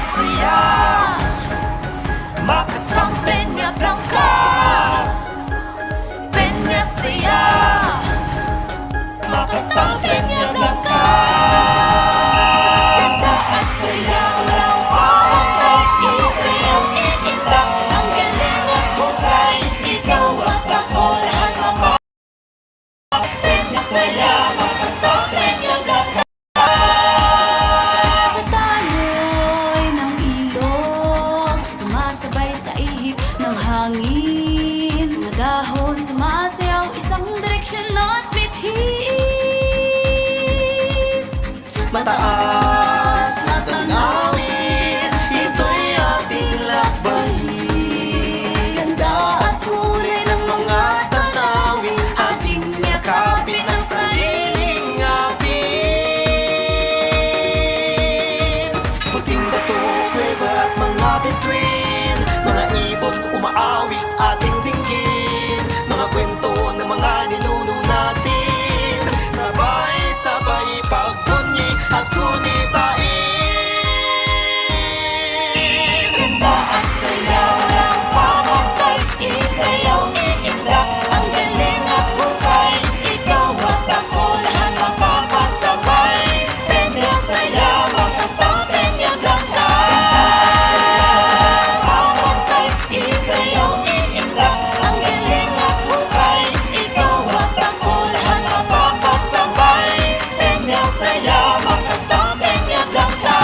Saya, Macastan Peña Blanca, Peña Saya, Macastan Peña Blanca. Ganda at saya, walang pangantay, isayaw iimbak, ang galing at husay, ikaw at ako, lahat mapa. Peña Saya, Macastan Peña Blanca. Sa daloy ng ilog, sumasabay sa ihip ng hangin. Mga dahon sumasayaw, isang direksyon at bithin. Mataas na tanawin, ito'y ating lakbayin. Ganda at kulay ng mga tanawin, ating yakapin ang Sariling atin. Puting bato, kuweba at mga bituin, mga ibon umaawit ating dinggin, mga kwento ng mga ninuno natin, sabay-sabay pagbunyi at kunitain. Ganda at saya, walang pamantay, isayaw iimbak, ang galing at husay, ikaw at ako, lahat mapapasabay. Peña Saya, Macastan Peña Blanca. Pamantay, isayaw iimbak, ang galing at husay, ikaw at ako, lahat mapapasabay. Peña Saya, Macastan Peña Blanca.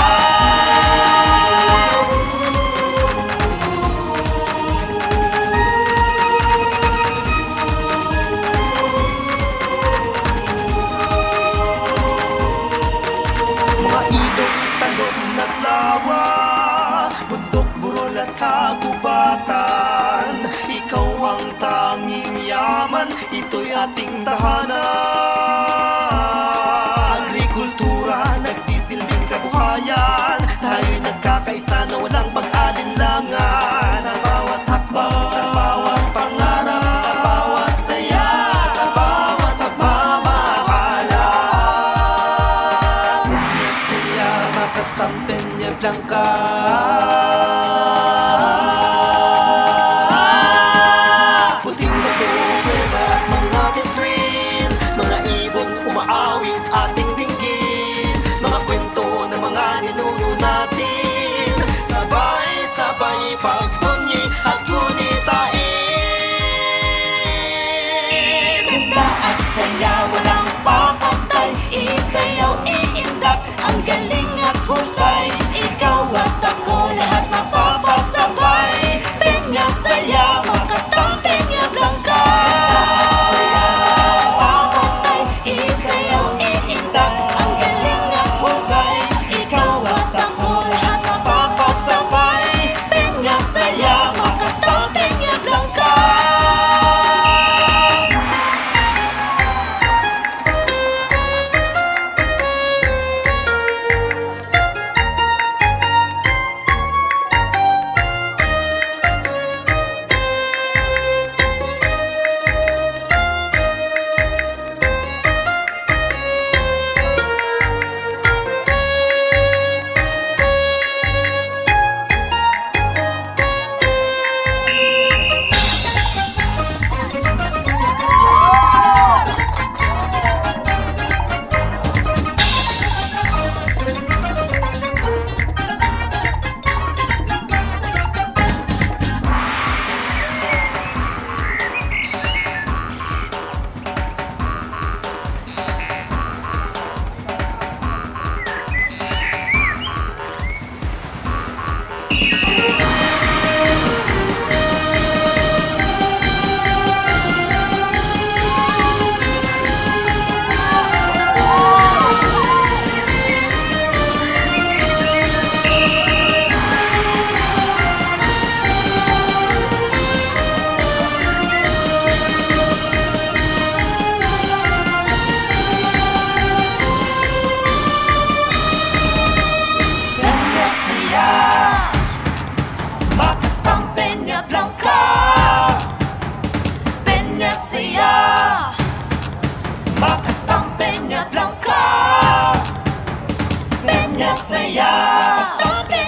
Mga ilog, talon at lawa, bundok, burol at kagubatan, ikaw ang tanging yaman, ito'y ating tahanan. Agrikultura, nagsisilbing kabuhayan, tayo'y nagkakaisa na walang pag-alinlangan. Sa bawat hakbang, sa bawat pangarap, sa bawat saya, sa bawat pagmamahalan. Peña Saya, Macastan Peña Blanca. Puting bato, kuweba at mga bituin, mga ibon umaawit ating dinggin, mga kwento ng mga ninuno natin, sabay-sabay pagbunyi at kunitain. Ganda at saya, walang papantay, isayaw iimbak, ang galing at husay, ikaw at ako, lahat mapapasabay. Peña Saya, Macastan Peña Blanca. Saya, papantay, isayaw iimbak, ang galing at husay, ikaw at ako, lahat mapapasabay. Peña Saya, Macastan Peña Blanca. Saya, Macastan Peña